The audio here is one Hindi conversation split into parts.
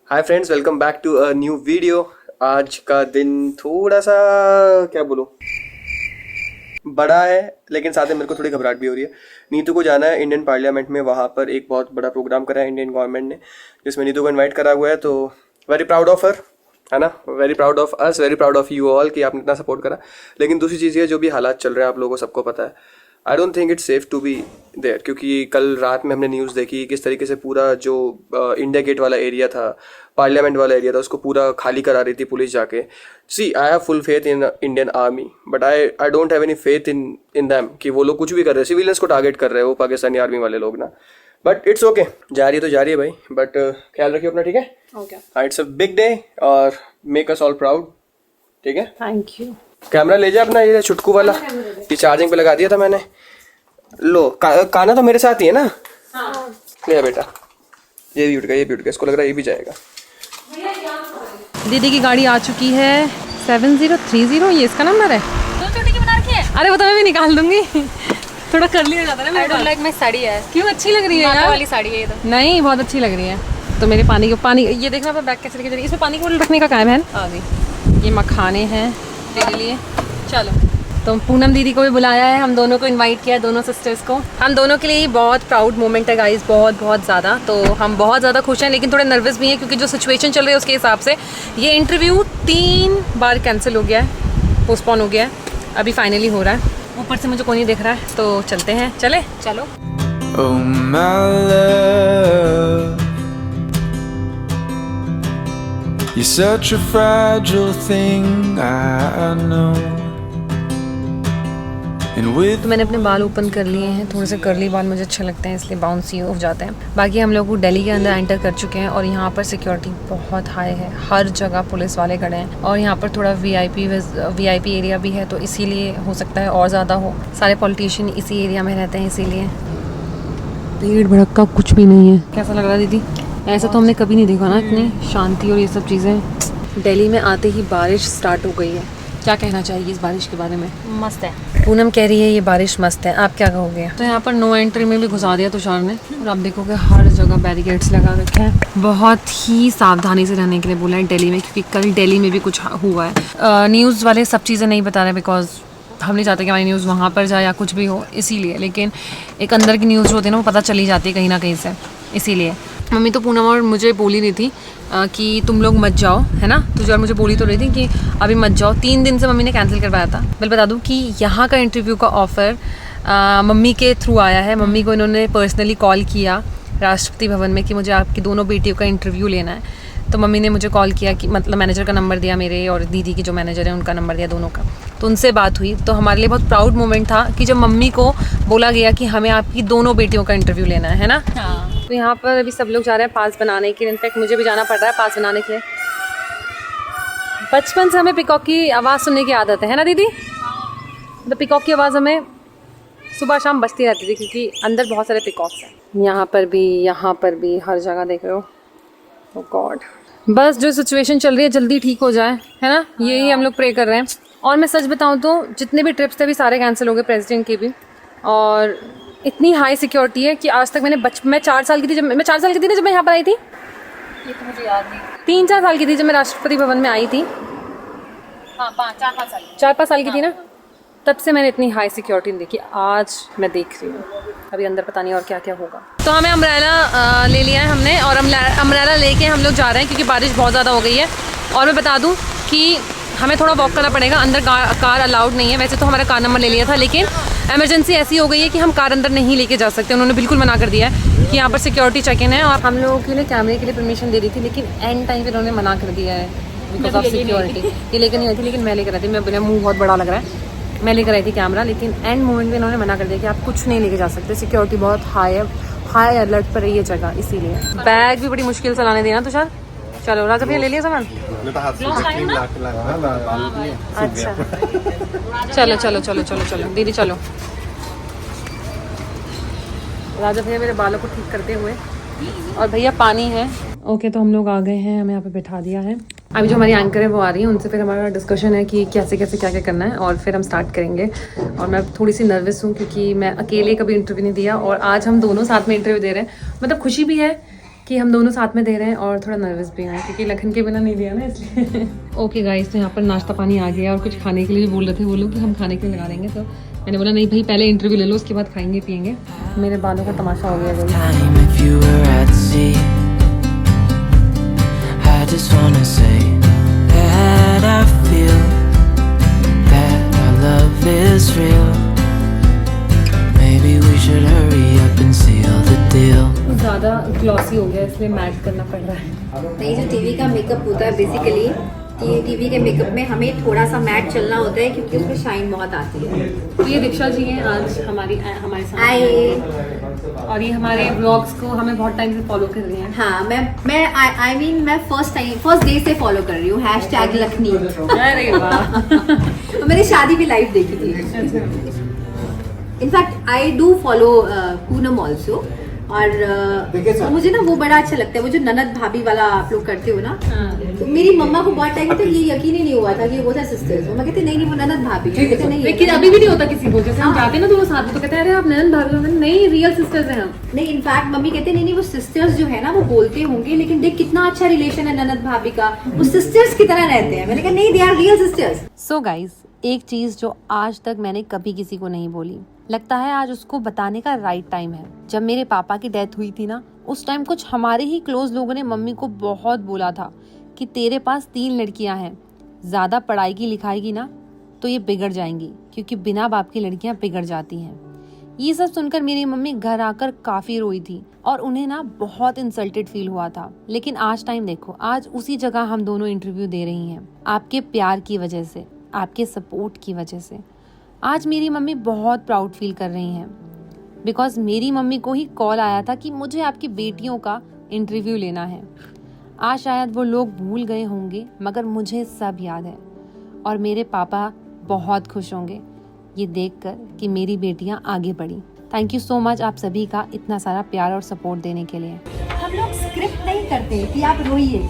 Hi friends, welcome back to a new video. आज का दिन थोड़ा सा क्या बोलूं, बड़ा है, लेकिन साथ में मेरे को थोड़ी घबराहट भी हो रही है। नीतू को जाना है इंडियन पार्लियामेंट में, वहाँ पर एक बहुत बड़ा प्रोग्राम करा है इंडियन गवर्नमेंट ने, जिसमें नीतू को इनवाइट करा हुआ है। तो वेरी प्राउड ऑफ हर, है ना, very proud of us, very proud of you all कि आपने इतना सपोर्ट करा। लेकिन दूसरी चीज़ ये, जो भी हालात चल रहे हैं आप लोगों को सबको पता है, I don't think it's safe to be there. क्योंकि कल रात में हमने न्यूज़ देखी किस तरीके से पूरा जो इंडिया गेट वाला एरिया था, पार्लियामेंट वाला एरिया था, उसको पूरा खाली करा रही थी पुलिस जाके। See, I have full faith in Indian Army, but I don't have any faith in them कि वो लोग कुछ भी कर रहे हैं, सिविलियंस को टारगेट कर रहे हैं वो पाकिस्तानी आर्मी वाले लोग ना। बट इट्स ओके, जा रही है तो जा रही है भाई, बट ख्याल रखिए अपना, ठीक है? ओके, हाँ, इट्स अ बिग डे और मेक अस ऑल प्राउड, ठीक है? Thank you. कैमरा ले जा अपना, ये छुटकू वाला, ये चार्जिंग पे लगा दिया था मैंने। लो, काना तो मेरे साथ ही है ना। हाँ। ले बेटा, ये भी उठ गया, ये भी उठ गया, इसको लग रहा है ये भी जाएगा। दीदी की गाड़ी आ चुकी है 7030, ये इसका नंबर है। दो चोटी की बना रखी है। अरे वो तो मैं भी निकाल दूंगी। थोड़ा कर लिया जाता है ना। I don't like my sari है। क्यों, अच्छी लग रही है माता यार वाली साड़ी है ये तो। नहीं, बहुत अच्छी लग रही है। तो मेरे पानी ये देखना, मैं बैग कैसे लेके जा रही है। इसमें पानी की बोतल रखने का काम है बहन। आ गई, ये मखाने हैं तेरे लिए। चलो, तो पूनम दीदी को भी बुलाया है, हम दोनों को इनवाइट किया है, दोनों सिस्टर्स को। हम दोनों के लिए ही बहुत प्राउड मोमेंट है गाइस, बहुत बहुत ज़्यादा। तो हम बहुत ज़्यादा खुश हैं, लेकिन थोड़े नर्वस भी हैं, क्योंकि जो सिचुएशन चल रही है उसके हिसाब से ये इंटरव्यू 3 बार कैंसिल हो गया है, पोस्टपोन हो गया है, अभी फाइनली हो रहा है। ऊपर से मुझे कोई नहीं दिख रहा है, तो चलते हैं। चलो। Oh my love, you're such a fragile thing, I know. And with तो मैंने अपने बाल ओपन कर लिए हैं, थोड़े से कर्ली बाल मुझे अच्छे लगते हैं, इसलिए बाउंसी हो जाते हैं। बाकी हम लोग दिल्ली के अंदर एंटर कर चुके हैं और यहाँ पर सिक्योरिटी बहुत हाई है, हर जगह पुलिस वाले खड़े हैं और यहाँ पर थोड़ा वीआईपी एरिया भी है, तो इसीलिए हो सकता है और ज़्यादा हो। सारे पॉलिटिशियन इसी एरिया में रहते हैं, इसीलिए भीड़ भड़का कुछ भी नहीं है। कैसा लग रहा है दीदी? ऐसा तो हमने कभी नहीं देखा ना, इतनी शांति और ये सब चीज़ें। दिल्ली में आते ही बारिश स्टार्ट हो गई है, क्या कहना चाहिए इस बारिश के बारे में? मस्त है। पूनम कह रही है ये बारिश मस्त है, आप क्या कहोगे? तो यहाँ पर नो एंट्री में भी घुसा दिया तुषार ने, और आप देखोगे हर जगह बैरिकेड्स लगा रखे हैं। बहुत ही सावधानी से रहने के लिए बोला है दिल्ली में, क्योंकि कल दिल्ली में भी कुछ हुआ है। न्यूज़ वाले सब चीज़ें नहीं बता रहे, बिकॉज हम नहीं चाहते कि हमारी न्यूज़ वहाँ पर जाए या कुछ भी हो, इसीलिए। लेकिन एक अंदर की न्यूज़ जो होती है ना, वो पता चली जाती है कहीं ना कहीं से, इसीलिए। मम्मी तो पूनम और मुझे बोली रही थी कि तुम लोग मत जाओ, है ना। तुझे और मुझे बोली तो रही थी कि अभी मत जाओ। 3 दिन से मम्मी ने कैंसिल करवाया था। मैं बता दूं कि यहाँ का इंटरव्यू का ऑफ़र मम्मी के थ्रू आया है। मम्मी को इन्होंने पर्सनली कॉल किया राष्ट्रपति भवन में कि मुझे आपकी दोनों बेटियों का इंटरव्यू लेना है। तो मम्मी ने मुझे कॉल किया कि मतलब मैनेजर का नंबर दिया मेरे, और दीदी की जो मैनेजर है उनका नंबर दिया, दोनों का। तो उनसे बात हुई, तो हमारे लिए बहुत प्राउड मोमेंट था कि जब मम्मी को बोला गया कि हमें आपकी दोनों बेटियों का इंटरव्यू लेना है ना। हाँ। तो यहाँ पर अभी सब लोग जा रहे हैं पास बनाने के लिए, इनफैक्ट मुझे भी जाना पड़ रहा है पास बनाने के लिए। बचपन से हमें पिकॉक की आवाज़ सुनने की आदत है ना दीदी? तो पिकॉक की आवाज़ हमें सुबह शाम बजती रहती थी, क्योंकि अंदर बहुत सारे पिकॉक्स हैं। यहाँ पर भी हर जगह देख रहे हो। ओह गॉड, बस जो सिचुएशन चल रही है जल्दी ठीक हो जाए, है ना, यही हम लोग प्रे कर रहे हैं। और मैं सच बताऊँ तो जितने भी ट्रिप्स थे अभी सारे कैंसिल हो गए, प्रेसिडेंट के भी। और इतनी हाई सिक्योरिटी है कि आज तक मैं 4 साल की थी, मैं 4 साल की थी ना जब मैं यहाँ पर आई थी। ये तो मुझे याद नहीं। 3-4 साल की थी जब मैं राष्ट्रपति भवन में आई थी। हाँ, 4-5 साल। 4-5 साल की थी ना, तब से मैंने इतनी हाई सिक्योरिटी नहीं देखी। आज मैं देख रही हूँ, अभी अंदर पता नहीं और क्या क्या होगा। तो हमें अम्ब्रेला ले लिया है हमने, और अम्ब्रेला लेके हम लोग जा रहे हैं, क्योंकि बारिश बहुत ज़्यादा हो गई है। और मैं बता दूँ कि हमें थोड़ा वॉक करना पड़ेगा, अंदर कार अलाउड नहीं है। वैसे तो हमारा कार नंबर ले लिया था, लेकिन इमरजेंसी ऐसी हो गई है कि हम कार अंदर नहीं लेके जा सकते। उन्होंने बिल्कुल मना कर दिया है कि यहाँ पर सिक्योरिटी चेक इन है। और हम लोगों के लिए कैमरे के लिए परमिशन दे रही थी, लेकिन एंड टाइम पर उन्होंने मना कर दिया है बिकॉज ऑफ सिक्योरिटी। ये लेकर नहीं आई थी, लेकिन मैं लेकर आई थी। मेरा मुँह बहुत बड़ा लग रहा है, मैं लेकर आई थी कैमरा, लेकिन एंड मोमेंट में इन्होंने मना कर दिया कि आप कुछ नहीं लेके जा सकते, सिक्योरिटी बहुत हाई अलर्ट पर है ये जगह, इसीलिए। बैग भी बड़ी मुश्किल से लाने देना तुषार। चलो राजा भैया ले लिया सामान? अच्छा, चलो दीदी चलो। राजा भैया मेरे बालों को ठीक करते हुए, और भैया पानी है। ओके, तो हम लोग आ गए हैं, हमें यहाँ पे बैठा दिया है। अभी जो हमारी एंकर है वो आ रही है, उनसे फिर हमारा डिस्कशन है कि कैसे कैसे क्या क्या करना है, और फिर हम स्टार्ट करेंगे। और मैं थोड़ी सी नर्वस हूँ, क्योंकि मैं अकेले कभी इंटरव्यू नहीं दिया, और आज हम दोनों साथ में इंटरव्यू दे रहे हैं। मतलब खुशी भी है कि हम दोनों साथ में दे रहे हैं और थोड़ा नर्वस भी हैं क्योंकि लखन के बिना नहीं दिया ना इसलिए। ओके गाइस, तो यहाँ पर नाश्ता पानी आ गया और कुछ खाने के लिए भी बोल रहे थे वो लोग कि हम खाने के लिए लगा देंगे, तो मैंने बोला नहीं भाई पहले इंटरव्यू ले लो उसके बाद खाएंगे पियेंगे। मेरे बालों का तमाशा हो गया guys. Time if you were at sea, I just wanna say that I feel that our love is real. Maybe we should hurry up and seal the deal. ज़्यादा ग्लॉसी हो गया इसलिए मैट करना पड़ रहा है। नहीं, जो टीवी का मेकअप होता है बेसिकली, टीवी के मेकअप में हमें थोड़ा सा मैट चलना होता है क्योंकि उसमें शाइन बहुत आती है। तो ये दीक्षा जी हैं आज हमारे साथ आए। और ये हमारे ब्लॉग्स को हमें बहुत टाइम से फॉलो कर रही हैं। हाँ, मैं फर्स्ट डे से फॉलो कर रही हूँ #लखनी। अरे वाह। तो मैंने शादी भी लाइव देखी थी। In fact I do follow Poonam also, और मुझे ना वो बड़ा अच्छा लगता है, वो जो ननद भाभी वाला आप लोग करते हो ना। तो मेरी मम्मा को बहुत टाइम तक ये यकीन ही नहीं हुआ था कि वो था सिस्टर्स। मैं कहते नहीं वो ननद भाभी है। कहते नहीं, लेकिन अभी भी नहीं होता किसी को, जैसे हम जाते हैं ना तो वो साथ में तो कहते हैं अरे आप ननद भाभी हो। नहीं, रियल सिस्टर्स हैं हम। नहीं, इनफैक्ट मम्मी कहते नहीं वो सिस्टर्स जो है ना वो बोलते होंगे, लेकिन देख कितना अच्छा रिलेशन है ननद भाभी का, वो सिस्टर्स की तरह रहते हैं। मैंने कहा नहीं, they are real sisters. So guys, एक चीज जो आज तक मैंने कभी किसी को नहीं बोली, लगता है आज उसको बताने का राइट टाइम है। जब मेरे पापा की डेथ हुई थी ना, उस टाइम कुछ हमारे ही क्लोज लोगों ने मम्मी को बहुत बोला था कि तेरे पास 3 लड़कियां हैं, ज्यादा पढ़ाई लिखाई की ना तो ये बिगड़ जाएंगी, क्योंकि बिना बाप की लड़कियां बिगड़ जाती हैं। ये सब सुनकर मेरी मम्मी घर आकर काफी रोई थी और उन्हें ना बहुत इंसल्टेड फील हुआ था। लेकिन आज टाइम देखो, आज उसी जगह हम दोनों इंटरव्यू दे रही हैं, आपके प्यार की वजह से, आपके सपोर्ट की वजह से। आज मेरी मम्मी बहुत प्राउड फील कर रही हैं, बिकॉज मेरी मम्मी को ही कॉल आया था कि मुझे आपकी बेटियों का इंटरव्यू लेना है। आज शायद वो लोग भूल गए होंगे, मगर मुझे सब याद है और मेरे पापा बहुत खुश होंगे ये देखकर कि मेरी बेटियां आगे बढ़ी। थैंक यू सो मच आप सभी का इतना सारा प्यार और सपोर्ट देने के लिए। हम लोग स्क्रिप्ट नहीं करते कि आप रोइए।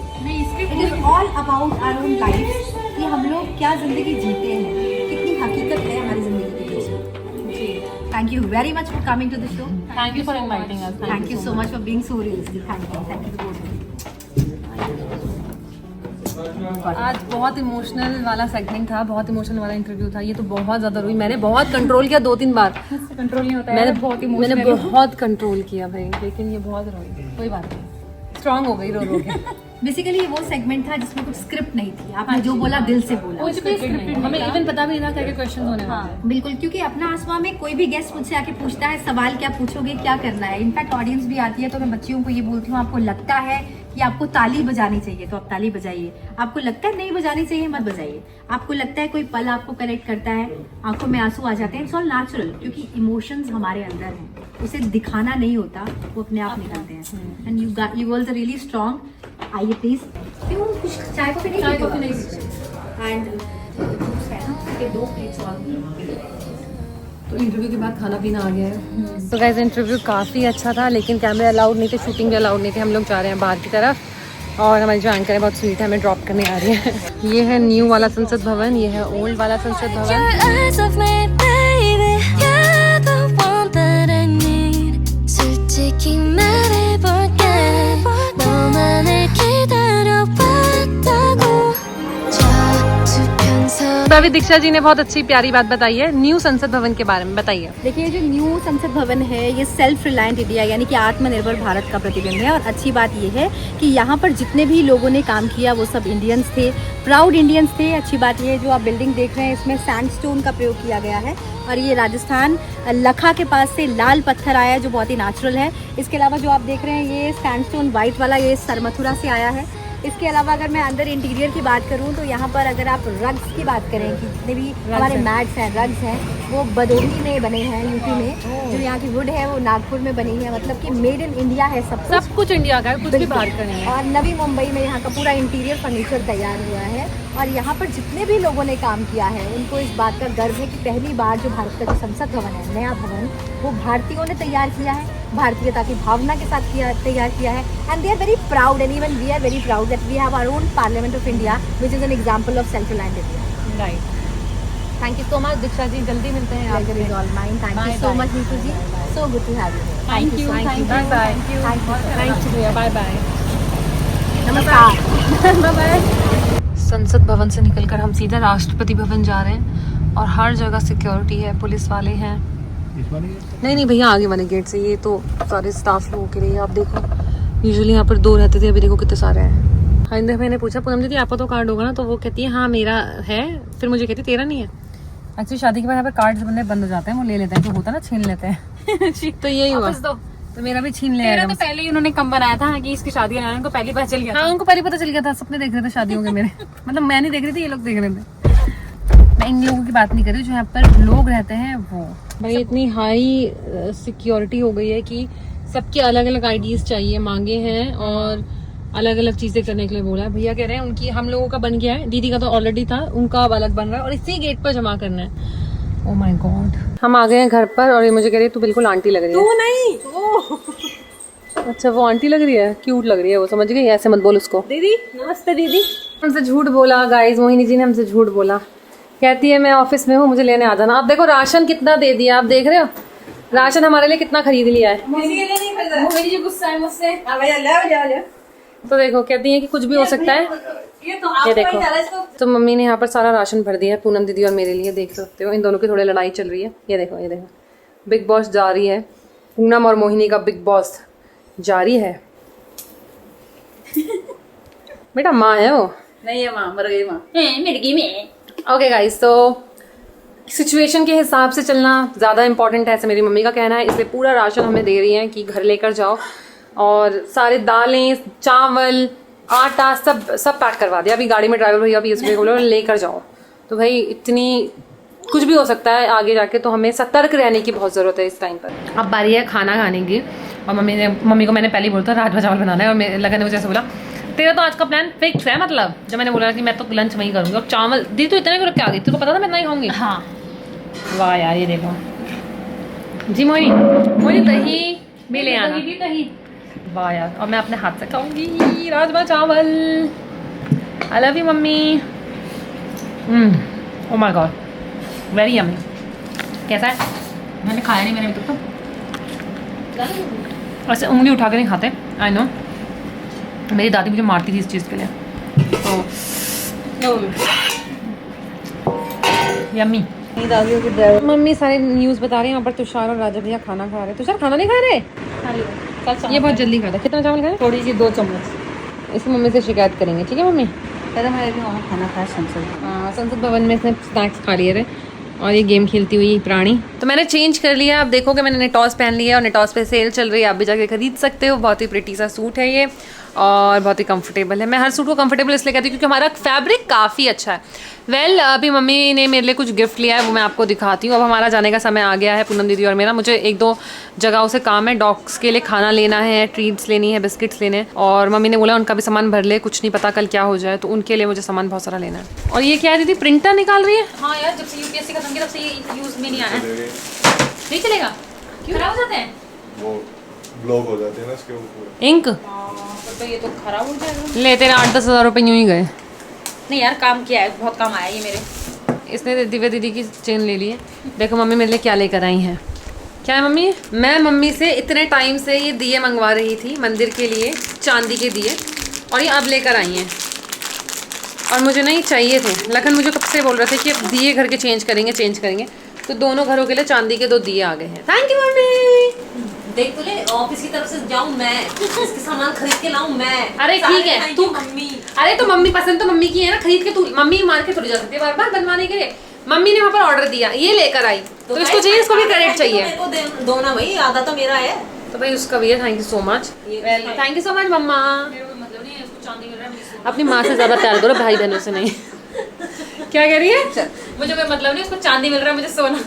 It is all about our own life, कि हम लोग क्या जिंदगी जीते हैं, कितनी हकीकत है हमारी जिंदगी के पीछे। Thank you very much for coming to the show. Thank you for inviting us. Thank you so much for being so realistic. Thank you. आज बहुत इमोशनल वाला सेगमेंट था, बहुत इमोशनल वाला इंटरव्यू था। ये तो बहुत ज्यादा रोई, मैंने बहुत कंट्रोल किया 2-3 बार। कंट्रोल नहीं होता है, मैंने बहुत कंट्रोल किया भाई, लेकिन ये बहुत रोई। कोई बात नहीं, स्ट्रांग हो गई रो रो के। बेसिकली वो सेगमेंट था जिसमें कुछ स्क्रिप्ट नहीं थी, आपने जो बोला दिल से बोला। हमें इवन पता भी नहीं था क्या क्या क्वेश्चन होने वाले हैं। बिल्कुल, क्योंकि अपना आसमां में कोई भी गेस्ट मुझसे आके पूछता है सवाल, क्या पूछोगे, क्या करना है। इनफैक्ट ऑडियंस भी आती है तो मैं बच्चियों को ये बोलती हूँ, आपको लगता है कि आपको ताली बजानी चाहिए तो आप ताली बजाइए, आपको लगता है नहीं बजानी चाहिए मत बजाइए, आपको लगता है कोई पल आपको कनेक्ट करता है, आंखों में आंसू आ जाते हैं, इट्स ऑल नेचुरल, क्योंकि इमोशंस हमारे अंदर हैं, उसे दिखाना नहीं होता, वो अपने आप निकलते हैं। And you girls are really strong. आइए प्लीज। क्यों कुछ चाय कॉफी नहीं? एंड के 2 प्लेट्स और। तो इंटरव्यू के बाद खाना पीना आ गया है। तो गाइस इंटरव्यू काफ़ी अच्छा था, लेकिन कैमरे अलाउड नहीं थे, शूटिंग भी अलाउड नहीं थे। हम लोग जा रहे हैं बाहर की तरफ और हमारी जो एंकर है बहुत स्वीट है, हमें ड्रॉप करने आ रही है। ये है न्यू वाला संसद भवन, ये है ओल्ड वाला संसद भवन। तो अभी दीक्षा जी ने बहुत अच्छी प्यारी बात बताई है न्यू संसद भवन के बारे में, बताइए। देखिए, जो न्यू संसद भवन है ये सेल्फ रिलायंट इंडिया यानी कि आत्मनिर्भर भारत का प्रतिबिंब है। और अच्छी बात ये है कि यहाँ पर जितने भी लोगों ने काम किया वो सब इंडियंस थे, प्राउड इंडियंस थे। अच्छी बात ये है, जो आप बिल्डिंग देख रहे हैं इसमें सैंडस्टोन का प्रयोग किया गया है और ये राजस्थान लखा के पास से लाल पत्थर आया है जो बहुत ही नेचुरल है। इसके अलावा जो आप देख रहे हैं ये सैंडस्टोन वाइट वाला, ये सरमथुरा से आया है। इसके अलावा अगर मैं अंदर इंटीरियर की बात करूं तो यहाँ पर अगर आप रग्स की बात करें कि जितने भी हमारे मैट्स हैं, रग्स हैं, वो भदोही में बने हैं, यूपी में। जो यहाँ की वुड है वो नागपुर में बनी है, मतलब कि मेड इन इंडिया है सब कुछ इंडिया का है, कुछ भी बाहर का नहीं है। और नवी मुंबई में यहाँ का पूरा इंटीरियर फर्नीचर तैयार हुआ है। और यहाँ पर जितने भी लोगों ने काम किया है उनको इस बात का गर्व है कि पहली बार जो भारत का जो संसद भवन है, नया भवन, वो भारतीयों ने तैयार किया है, भारतीयता की भावना के साथ तैयार किया है। And they are very proud and even we are very proud that we have our own parliament of India which is an example of self reliant India. Right, thank you so much Diksha ji, जल्दी मिलते हैं। Pleasure is all mine. Thank you so much Neetu ji. so good to have you here. Thank you. Bye bye. Thank you. Bye bye. नमस्कार। संसद भवन से निकलकर हम सीधा राष्ट्रपति भवन जा रहे हैं और हर जगह सिक्योरिटी है, पुलिस वाले हैं। नहीं भैया आगे वाले गेट से, ये तो सारे स्टाफ लोगों के लिए। आप देखो यूजुअली यहाँ पर 2 रहते थे, अभी देखो कितने सारे हैं। आइंदा मैंने पूछा पूनम दीदी आपका तो कार्ड होगा ना, तो वो कहती है हाँ मेरा है, फिर मुझे कहती तेरा नहीं है। एक्चुअली शादी के बाद यहाँ पर कार्ड बनने बंद हो जाते हैं, वो ले लेते हैं, जो होता है ना छीन लेते हैं। तो यही हुआ, तो मेरा भी छीन लिया। तो पहले ही उन्होंने कम बनाया था कि इसकी शादी है, उनको पहले पता चल गया। हाँ उनको पहले पता चल गया था, सपने देख रहे थे शादियों के मेरे। मतलब मैं नहीं देख रही थी, ये लोग देख रहे थे। मैं इन लोगों की बात नहीं कर रही जो यहाँ पर लोग रहते हैं वो। भाई इतनी हाई सिक्योरिटी हो गई है कि सबके अलग अलग आईडीज चाहिए, मांगे हैं और अलग अलग चीजें करने के लिए बोला है। भैया कह रहे हैं उनकी, हम लोगों का बन गया है, दीदी का तो ऑलरेडी था, उनका अब अलग बन रहा है और इसी गेट पर जमा करना है। Oh my God. हम आ गए हैं घर पर और ये मुझे कह रही है तू बिल्कुल आंटी लग रही है। तू नहीं, अच्छा वो आंटी लग रही है, क्यूट लग रही है वो, समझ गई। ऐसे मत बोल उसको। दीदी नमस्ते दीदी। हमसे झूठ बोला गाइस, मोहिनी जी ने हमसे झूठ बोला। कहती है मैं ऑफिस में हूँ, मुझे लेने आ जाना। आप देखो राशन कितना दे दिया, आप देख रहे हो राशन हमारे लिए कितना खरीद लिया है। मोहिनी जी गुस्सा है मुझसे। तो देखो कहती है कि कुछ भी हो सकता है। ये देखो, तो मम्मी ने यहाँ पर सारा राशन भर दिया है पूनम दीदी और मेरे लिए, देख सकते हो। इन दोनों की थोड़ी लड़ाई चल रही है। ये देखो, ये देखो, बिग बॉस जारी है, पूनम और मोहिनी का बिग बॉस जारी है। बेटा माँ है वो, नहीं है माँ, मर गई माँ, मिर्गी में। ओके गाइस, तो सिचुएशन के हिसाब से चलना ज़्यादा इंपॉर्टेंट है, ऐसे मेरी मम्मी का कहना है। इसलिए पूरा राशन हमें दे रही हैं कि घर लेकर जाओ, और सारे दालें, चावल, आटा सब पैक करवा दिया। अभी गाड़ी में ड्राइवर भैया भी इसमें बोलो लेकर जाओ। तो भाई इतनी कुछ भी हो सकता है आगे जाके, तो हमें सतर्क रहने की बहुत ज़रूरत है इस टाइम पर। अब बारी है खाना खाने की, और मम्मी को मैंने पहले ही बोला था राजमा चावल बनाना है, और लगन ने मुझे ऐसे बोला तेरा तो आज का प्लान फिक्स है। मतलब जब मैंने बोला कि मैं तो लंच वहीं करूँगी, और चावल दी तो इतने को रख के आ गई, तुझको पता था मैं इतना ही खाऊंगी। हाँ वाह यार, ये देखो जी मोहिनी दही भी ले आना। दही वाह यार, और मैं अपने हाथ से खाऊंगी राजमा चावल। I love you mummy. Oh my God, very yummy. कैसा है? मैंने खाया नहीं, मैंने तो ऐसे उंगली उठा के नहीं खाते, आई नो। मेरी दादी मुझे मारती थी इस चीज़ के लिए। यम्मी। मम्मी सारे न्यूज़ बता रही है यहाँ पर तुषार और राजा भैया खाना खा रहे हैं। तुषार खाना नहीं खा रहे? ये बहुत जल्दी खाता है। कितना चावल खाए? थोड़ी सी 2 चम्मच। इसकी मम्मी से शिकायत करेंगे, ठीक है मम्मी? पहले हमारे भी वहाँ खाना खाया संसद। हाँ, संसद भवन में इसने स्नैक्स खा लिए थे, और ये गेम खेलती हुई प्राणी। तो मैंने चेंज कर लिया, आप देखोगे मैंने नेटॉस पहन लिया, और नेटॉस पे सेल चल रही है, आप भी जाके खरीद सकते हो। बहुत ही प्रिटी सा सूट है ये, और बहुत ही कंफर्टेबल है। मैं हर सूट को कंफर्टेबल इसलिए कहती हूँ क्योंकि हमारा फैब्रिक काफ़ी अच्छा है। अभी मम्मी ने मेरे लिए कुछ गिफ्ट लिया है, वो मैं आपको दिखाती हूँ। अब हमारा जाने का समय आ गया है, पूनम दीदी और मेरा। मुझे 1-2 जगहों से काम है, डॉग्स के लिए खाना लेना है, ट्रीट्स लेनी है, बिस्किट्स लेने हैं, और मम्मी ने बोला उनका भी सामान भर ले, कुछ नहीं पता कल क्या हो जाए, तो उनके लिए मुझे सामान बहुत सारा लेना है। और ये क्या है दीदी, प्रिंटर निकाल रही है? हाँ यार, जब से यूपीएससी खत्म किया तब से ये यूज में नहीं आया। नहीं चलेगा? क्यों खराब हो जाते हैं? वो ब्लॉक हो जाते हैं ना इसके ऊपर। इंक तो ये तो खराब हो जाएगा। ले, तेरे 8-10 हज़ार रुपये यूँ ही गए। नहीं यार, काम किया है, बहुत काम आया ये मेरे। इसने दिव्या दीदी की चेन ले ली है। देखो मम्मी मेरे लिए क्या लेकर आई हैं। क्या है मम्मी? मैं मम्मी से इतने टाइम से ये दिए मंगवा रही थी मंदिर के लिए, चांदी के दिए, और ये अब लेकर आई हैं। और मुझे नहीं चाहिए थे, लखन मुझे कब से बोल रहे थे कि दिए घर के चेंज करेंगे। तो दोनों घरों के लिए चांदी के 2 दिए आ गए हैं। Thank you mummy. देख तो ले, ऑफिस की तरफ से जाऊं मैं, इसके सामान खरीद के लाऊं मैं। अरे ठीक है तू मम्मी, अरे तो मम्मी पसंद तो मम्मी की है ना, खरीद के तू मम्मी मार के थोड़ी जा सकती है बार-बार बनवाने के लिए। मम्मी ने वहाँ पर ऑर्डर दिया, ये लेकर आई, तो इसको चाहिए, इसको भी क्रेडिट चाहिए। मेरे को दो ना भाई, आधा तो मेरा है। तो भाई उसका भी है। Thank you so much, thank you so much mamma. मतलब नहीं है, इसको चांदी मिल रहा है, अपनी माँ से ज़्यादा प्यार करो, भाई बहनों से नहीं। क्या कह रही है? मुझे कोई मतलब नहीं, उसको चांदी मिल रहा है, मुझे सोना।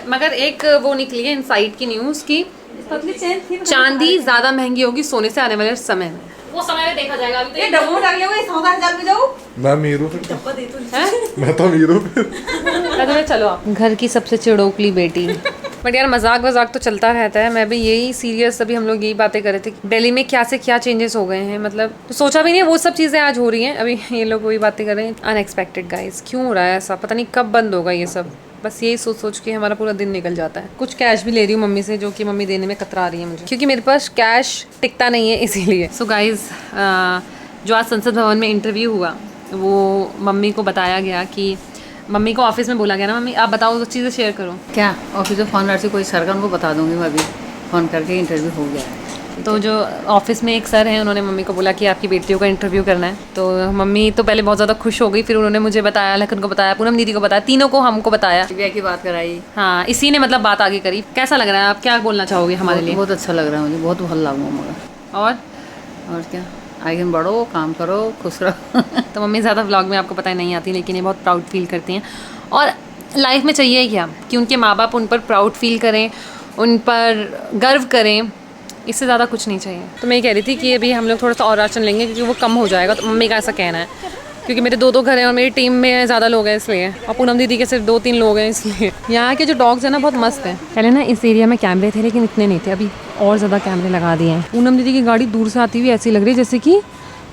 मगर एक वो निकली है इनसाइड की न्यूज़ की चांदी ज़्यादा महंगी होगी सोने से आने वाले समय में। वो समय में देखा जाएगा। अभी तो ये डब्बू डाल ले, 14,000 में जाऊं मैं अमीर हूँ फिर तो। मैं तो अमीर हूँ फिर। चलो आप घर की सबसे चिड़ोकली बेटी। बट यार मजाक तो चलता रहता है। मैं भी यही सीरियस, अभी हम लोग यही बातें कर रहे थे दिल्ली में क्या से क्या चेंजेस हो गए हैं, मतलब तो सोचा भी नहीं वो सब चीज़ें आज हो रही हैं। अभी ये लोग वही बातें कर रहे हैं। अनएक्सपेक्टेड गाइस, क्यों हो रहा है ऐसा, पता नहीं कब बंद होगा ये सब। बस यही सोच सोच के हमारा पूरा दिन निकल जाता है। कुछ कैश भी ले रही हूँ मम्मी से, जो कि मम्मी देने में कतरा रही है मुझे, क्योंकि मेरे पास कैश टिकता नहीं है इसीलिए। सो गाइज, जो आज संसद भवन में इंटरव्यू हुआ वो मम्मी को बताया गया कि मम्मी को ऑफिस में बोला गया ना, मम्मी आप बताओ तो चीज़ें शेयर करो। क्या ऑफिस में फ़ोन से कोई सर का उनको बता दूंगी मैं, अभी फ़ोन करके इंटरव्यू हो गया है। तो जो ऑफिस में एक सर हैं, उन्होंने मम्मी को बोला कि आपकी बेटियों का इंटरव्यू करना है। तो मम्मी तो पहले बहुत ज़्यादा खुश हो गई, फिर उन्होंने मुझे बताया, लखन को बताया, पूनम दीदी को बताया, तीनों को हमको बताया, दिव्या की बात कराई। हाँ, इसी ने मतलब बात आगे करी। कैसा लग रहा है, आप क्या बोलना चाहोगे हमारे लिए? बहुत अच्छा लग रहा है मुझे, बहुत भल लागू मगर। और क्या, आगे बढ़ो, काम करो, खुश रहो। तो मम्मी ज़्यादा व्लॉग में आपको पता ही नहीं आती, लेकिन ये बहुत प्राउड फील करती हैं। और लाइफ में चाहिए क्या कि उनके माँ बाप उन पर प्राउड फील करें, उन पर गर्व करें, इससे ज़्यादा कुछ नहीं चाहिए। तो मैं ये कह रही थी कि अभी हम लोग थोड़ा सा और राशन लेंगे क्योंकि वो कम हो जाएगा। तो मम्मी का ऐसा कहना है, क्योंकि मेरे 2 घर हैं और मेरी टीम में ज़्यादा लोग हैं इसलिए, और पूनम दीदी के सिर्फ 2-3 लोग हैं इसलिए। यहाँ के जो डॉग्स हैं ना बहुत मस्त हैं। पहले ना इस एरिया में कैमरे थे लेकिन इतने नहीं थे, अभी और ज़्यादा कैमरे लगा दिए हैं। पूनम दीदी की गाड़ी दूर से आती हुई ऐसी लग रही है जैसे कि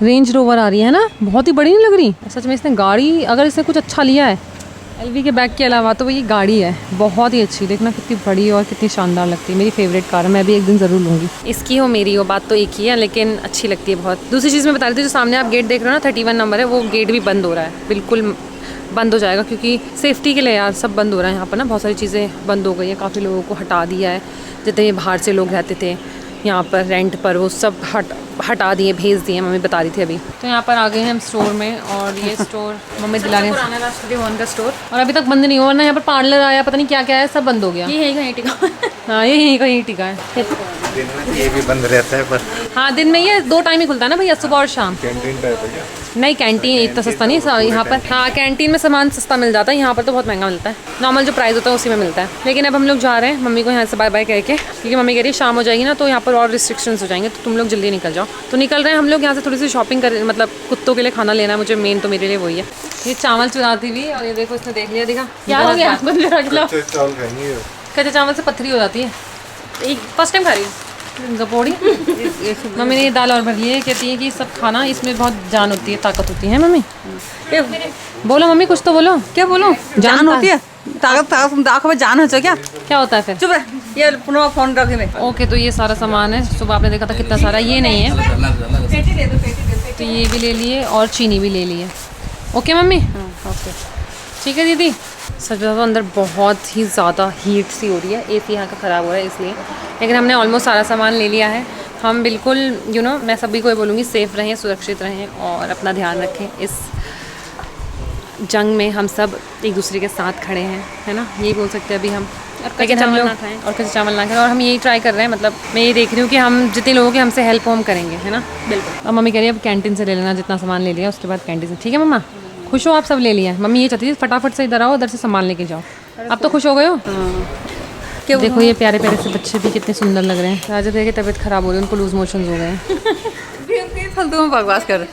रेंज रोवर आ रही है ना, बहुत ही बड़ी नहीं लग रही? सच में इसने गाड़ी, अगर इसने कुछ अच्छा लिया है एलवी के बैग के अलावा, तो वो ये गाड़ी है बहुत ही अच्छी। देखना कितनी बड़ी और कितनी शानदार लगती है, मेरी फेवरेट कार है, मैं भी एक दिन ज़रूर लूँगी। इसकी हो मेरी हो, बात तो एक ही है, लेकिन अच्छी लगती है बहुत। दूसरी चीज़ मैं बता रही थी, जो सामने आप गेट देख रहे हो ना, 31 नंबर है, वो गेट भी बंद हो रहा है, बिल्कुल बंद हो जाएगा, क्योंकि सेफ्टी के लिए यार सब बंद हो रहा है यहाँ पर ना, बहुत सारी चीज़ें बंद हो गई हैं, काफ़ी लोगों को हटा दिया है। जितने बाहर से लोग रहते थे यहाँ पर रेंट पर, वो सब हटा दिए, भेज दिए, मम्मी बता रही थी अभी। तो यहाँ पर आ गए हैं हम स्टोर में, और ये स्टोर मम्मी दिला रहे हैं, पुराना राष्ट्रपति भवन का स्टोर, और अभी तक बंद नहीं हुआ ना। यहाँ पर पार्लर आया, पता नहीं क्या क्या है, सब बंद हो गया। ये यही कहीं टिका। हाँ, ये यहीं कहीं टिका है। दिन में ये भी बंद रहता है, पर हाँ, दिन में ये 2 टाइम ही खुलता है ना भैया, सुबह और शाम। कैंटीन टाइप है क्या? नहीं, कैंटीन इतना सस्ता नहीं यहाँ पर। हाँ, कैंटीन में सामान सस्ता मिल जाता है, यहाँ पर तो बहुत महंगा मिलता है। नॉर्मल जो प्राइस होता है उसी में मिलता है। लेकिन अब हम लोग जा रहे हैं, मम्मी को यहाँ से बाय बाय कह के, क्योंकि मम्मी कह रही है शाम हो जाएगी ना तो यहाँ पर और रिस्ट्रिक्शंस हो जाएंगे, तो तुम लोग जल्दी निकल जाओ। तो निकल रहे हैं हम लोग यहाँ से, थोड़ी सी शॉपिंग कर, मतलब कुत्तों के लिए खाना लेना है मुझे, मेन तो मेरे लिए वही है। ये चावल चुराती हुई, और ये देखो इसने देख लिया, देखा क्या हो गया? चावल खाएंगे? कच्चे चावल से पथरी हो जाती है। फर्स्ट टाइम खा रही है गपोड़ी। मम्मी ने ये दाल और भर ली है, कहती है कि सब खाना, इसमें बहुत जान होती है, ताकत होती है मम्मी। बोलो मम्मी, कुछ तो बोलो। क्या बोलूं? जान होती है, ताकत आँखों में जान हो क्या? क्या होता है फिर? चुप रह, ये पुनः फ़ोन रखे में। ओके, तो ये सारा सामान है, सुबह आपने देखा था कितना सारा, ये नहीं है तो ये भी ले लिए और चीनी भी ले लिए। ओके मम्मी, ओके ठीक है दीदी। सच बता तो अंदर बहुत ही ज़्यादा हीट सी हो रही है, एसी यहाँ का ख़राब हो रहा है इसलिए, लेकिन हमने ऑलमोस्ट सारा सामान ले लिया है। हम बिल्कुल मैं सभी को ये बोलूँगी, सेफ़ रहें, सुरक्षित रहें और अपना ध्यान रखें। इस जंग में हम सब एक दूसरे के साथ खड़े हैं, है ना, यही बोल सकते हैं अभी हम। लेकिन हम लोग और कच्चे चावल ना खाएं, और हम यही ट्राई कर रहे हैं, मतलब मैं ये देख रही हूँ कि हम जितने लोगों की हमसे हेल्प हो हम करेंगे, है ना। बिल्कुल। अब मम्मी कह रही है अब कैंटीन से ले लेना, जितना सामान ले लिया उसके बाद कैंटीन से। ठीक है मम्मा, खुश हो आप? सब ले लिया। मम्मी ये चाहती थी फटाफट से इधर आओ, उधर से सामान लेके जाओ। अब तो खुश हो गए हो? देखो ये प्यारे प्यारे से बच्चे भी कितने सुंदर लग रहे हैं। राजा देख के तबीयत खराब हो रही है, उनको लूज मोशंस हो गए हैं। फालतू में बकवास कर।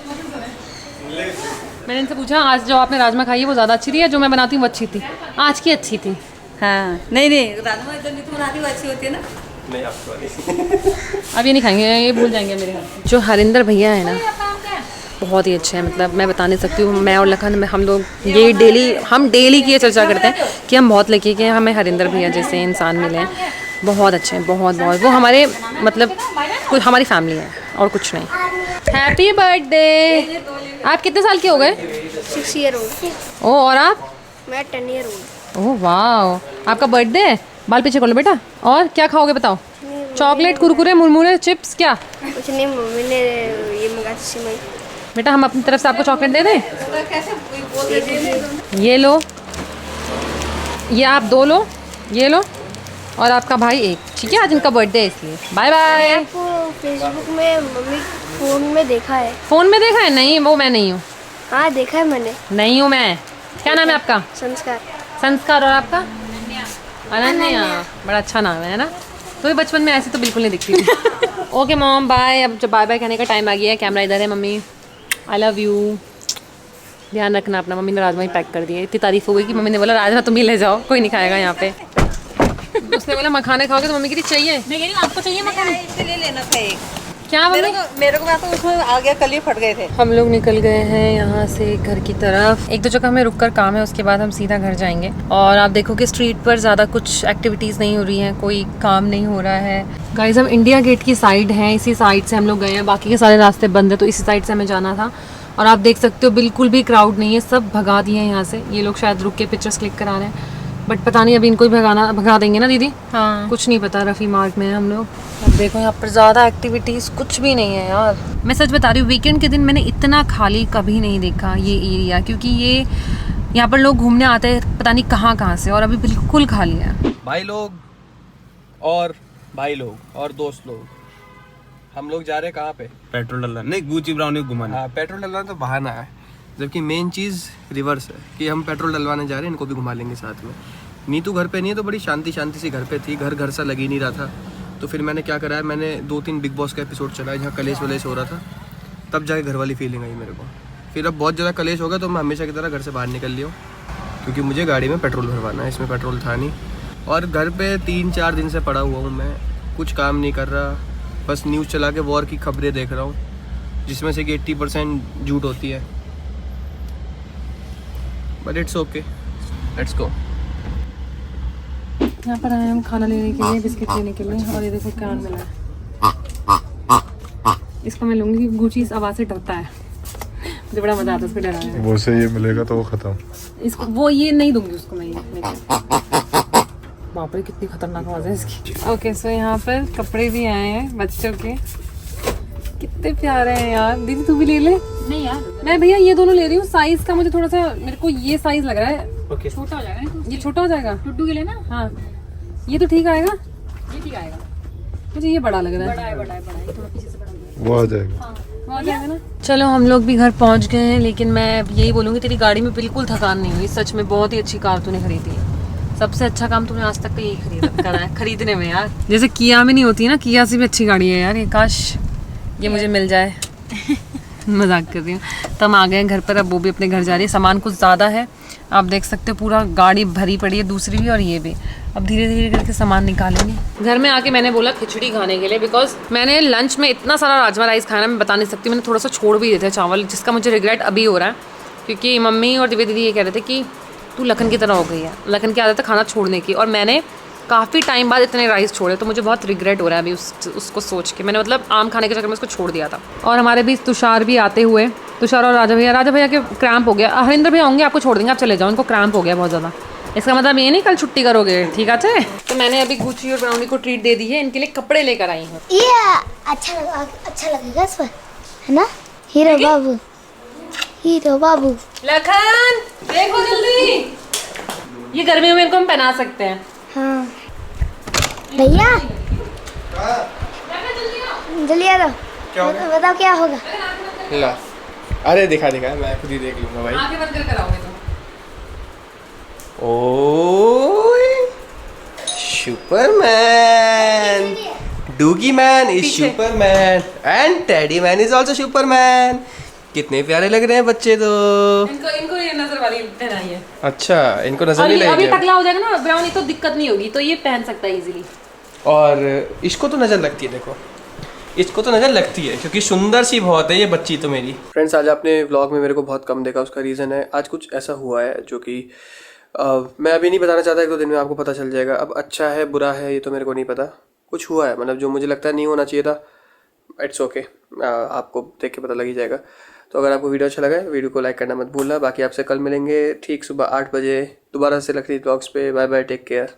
मैंने इनसे पूछा आज जो आपने राजमा खाई है वो ज़्यादा अच्छी थी या जो मैं बनाती हूँ वो अच्छी थी? आज की अच्छी थी। हाँ, नहीं राजमा इधर नहीं बनाती, वो अच्छी होती है ना। नहीं, आपको नहीं। अब ये नहीं खाएंगे, ये भूल जाएंगे मेरे हाथ। जो हरिंदर भैया है ना, बहुत ही अच्छे हैं, मतलब मैं बता नहीं सकती हूँ। मैं और लखन हम लोग ये डेली की ये चर्चा करते हैं कि हम बहुत लकी कि हमें हरिंदर भैया जैसे इंसान मिले हैं। बहुत अच्छे हैं, बहुत वो हमारे मतलब कुछ हमारी फैमिली है और कुछ नहीं। Happy birthday. आप कितने साल के हो गए? 6 year old। ओ, और आप? मैं 10 year old। ओह वाह, आपका बर्थडे है। बाल पीछे कर लो बेटा। और क्या खाओगे बताओ? चॉकलेट, कुरकुरे, मुरमुरे, चिप्स, क्या? कुछ नहीं, मम्मी ने ये मंगाई थी सिमई। बेटा हम अपनी तरफ से आपको चॉकलेट दे दें? ये लो, ये आप 2 लो, ये लो, और आपका भाई 1। ठीक है, आज इनका बर्थडे है इसलिए। Bye bye. आपको फेसबुक में मम्मी फोन में देखा है। फोन में देखा है? नहीं, वो मैं नहीं हूँ। हाँ देखा है मैंने। नहीं हूँ मैं। क्या नाम है आपका? संस्कार। संस्कार। और आपका? अनन्या। बड़ा अच्छा नाम है ना। तो ये बचपन में ऐसे तो बिल्कुल नहीं दिखती थी। Okay mom, bye. अब जब बाय बाय कहने का टाइम आ गया है, कैमरा इधर है। Mummy I love you. ध्यान रखना अपना। मम्मी ने राजमा ही पैक कर दिए। इतनी तारीफ हो गई कि मम्मी ने बोला राजमा तुम ही ले जाओ, कोई नहीं खाएगा यहाँ पे। उसने बोला मखाने खाओगे तो मम्मी की चाहिए। मैं कह रही हूँ आपको चाहिए मखाने? ले लेना था एक। क्या मम्मी? मेरे को मैं तो उसमें आ गया, कल ही फट गए थे। हम लोग निकल गए हैं यहाँ से घर की तरफ। एक दो जगह हमें रुककर काम है, उसके बाद हम सीधा घर जाएंगे। और आप देखो कि स्ट्रीट पर ज़्यादा कुछ एक्टिविटीज़ नहीं हो रही हैं, कोई काम नहीं हो रहा है। गाइस हम इंडिया गेट की साइड हैं, इसी साइड से हम लोग गए हैं, बाकी के सारे रास्ते बंद है, तो इसी साइड से हमें जाना था। और आप देख सकते हो बिल्कुल भी क्राउड नहीं है, सब भगा दिए हैं यहाँ से। ये लोग शायद रुक के पिक्चर्स क्लिक करा रहे हैं, बट पता नहीं अभी इनको ही भगा देंगे ना दीदी। हाँ कुछ नहीं पता, रफ़ी मार्ग में है हम लोग। अब देखो यहाँ पर ज़्यादा एक्टिविटीज़ कुछ भी नहीं है यार। मैं सच बता रही हूँ, वीकेंड के दिन मैंने इतना खाली कभी नहीं देखा ये एरिया, क्योंकि ये यहाँ पर लोग घूमने आते हैं पता नहीं कहाँ से, और अभी बिल्कुल खाली है। भाई लोग और दोस्त लोग, हम लोग जा रहे हैं कहाँ पे? पेट्रोल डलवाने, नहीं गुची ब्राउनी घुमाने। हाँ पेट्रोल डलवाना तो बहाना है, जबकि मेन चीज़ रिवर्स है कि हम पेट्रोल डलवाने जा रहे हैं, इनको भी घुमा लेंगे साथ में। नीतू घर पे नहीं है तो बड़ी शांति सी घर पे थी, घर सा लग ही नहीं रहा था। तो फिर मैंने क्या करा है, मैंने 2-3 बिग बॉस का एपिसोड चलाया जहाँ कलेश वलेश हो रहा था, तब जाके घर वाली फीलिंग आई मेरे को। फिर अब बहुत ज़्यादा कलेश हो गया तो मैं हमेशा की तरह घर से बाहर निकल लिया हूँ, क्योंकि मुझे गाड़ी में पेट्रोल भरवाना है, इसमें पेट्रोल था नहीं। और घर पे 3-4 दिन से पड़ा हुआ हूँ मैं, कुछ काम नहीं कर रहा, बस न्यूज़ चला के वॉर की खबरें देख रहा हूँ, जिसमें से कि 80% झूठ होती है। But it's okay, let's go. यहाँ पर आए हम खाना लेने के लिए, बिस्किट लेने के लिए, और ये देखो क्या मिला है। इसको मैं लूँगी, गुची इस आवाज़ से डरता है, मुझे बड़ा मजा आता है उसको डराने में। वो से ये मिलेगा तो वो खत्म। इसको वो ये नहीं दूंगी उसको मैं, ये बाप रे कितनी खतरनाक आवाज़ है इसकी। ओके सो यहाँ पर कपड़े भी आए हैं बच्चों के, कितने प्यारे हैं यार। दीदी तू भी ले ले। नहीं यार, मैं भैया ये दोनों ले रही हूँ, साइज का मुझे थोड़ा सा, मेरे को ये साइज लग रहा है। छोटा हो जाएगा ना, ये छोटा हो जाएगा टुड्डू के लिए ना। हाँ ये तो ठीक आएगा, ये ठीक आएगा। मुझे ये बड़ा लग रहा है। बड़ा है, थोड़ा पीछे से बड़ा है। वो आ जाएगा। हो जाएगा ना। चलो हम लोग भी घर पहुंच गए हैं, लेकिन मैं यही बोलूँगी तेरी गाड़ी में बिल्कुल थकान नहीं हुई, सच में बहुत ही अच्छी कार तूने खरीदी है। सबसे अच्छा काम तूने आज तक का यही करा है खरीदने में यार। जैसे किया में नहीं होती है ना, किया से भी अच्छी गाड़ी है यार ये, काश ये मुझे मिल जाए। मजाक कर रही हूँ। तो हम आ गए हैं घर पर, अब वो भी अपने घर जा रही है। सामान कुछ ज़्यादा है, आप देख सकते हो पूरा गाड़ी भरी पड़ी है, दूसरी भी और ये भी। अब धीरे धीरे करके सामान निकालेंगे। घर में आके मैंने बोला खिचड़ी खाने के लिए, बिकॉज मैंने लंच में इतना सारा राजमा राइस खाना मैं बता नहीं सकती, मैंने थोड़ा सा छोड़ भी दिए थे चावल, जिसका मुझे रिग्रेट अभी हो रहा है, क्योंकि मम्मी और दिव्या दीदी ये कह रहे थे कि तू लखन की तरह हो गई है, लखन की आदत है खाना छोड़ने की, और मैंने काफ़ी टाइम बाद इतने राइस छोड़े, तो मुझे बहुत रिग्रेट हो रहा है अभी उसको सोच के। मैंने मतलब आम खाने के चक्कर में उसको छोड़ दिया था। और हमारे बीच तुषार भी आते हुए, तुषार और राजा भैया के क्रैम्प हो गया। हरिंदर भैया होंगे, आपको छोड़ देंगे, आप चले जाओ, उनको क्रैम्प हो गया बहुत ज़्यादा। इसका मतलब ये नहीं कल छुट्टी करोगे, ठीक है। तो मैंने अभी गुची और ब्राउनी को ट्रीट दे दी है, इनके लिए कपड़े लेकर आई हूँ। ये अच्छा लगेगा इस पर, है ना? हीरो बाबू लखन देखो जल्दी, ये गर्मियों में इनको हम पहना सकते हैं। हाँ भैया जल्दी आ जाओ, बताओ क्या होगा। ला, अरे दिखा मैं खुद ही देख लूंगा भाई। आंखें बंद कर कराओगे तो। ओए Superman, Dougie man is Superman and teddy man is also Superman. कितने प्यारे लग रहे हैं बच्चे तो। इनको ये नजर वाली पहनाई है। अच्छा इनको नजर नहीं अभी लगेगी। टकला हो जाएगा ना ब्राउनी तो दिक्कत नहीं होगी, तो ये पहन सकता है इजीली। और इसको तो नज़र लगती है, देखो इसको तो नज़र लगती है, क्योंकि सुंदर सी बहुत है ये बच्ची तो मेरी। फ्रेंड्स आज आपने व्लॉग में मेरे को बहुत कम देखा, उसका रीज़न है आज कुछ ऐसा हुआ है जो कि मैं अभी नहीं बताना चाहता, 1-2 दिन में आपको पता चल जाएगा। अब अच्छा है बुरा है ये तो मेरे को नहीं पता, कुछ हुआ है मतलब जो मुझे लगता है नहीं होना चाहिए था। इट्स ओके, आपको देख के पता लग ही जाएगा। तो अगर आपको वीडियो अच्छा लगा है, वीडियो को लाइक करना मत भूलना। बाकी आपसे कल मिलेंगे ठीक सुबह 8 बजे दोबारा से लखनऊ व्लॉग्स पे। Bye bye, take care.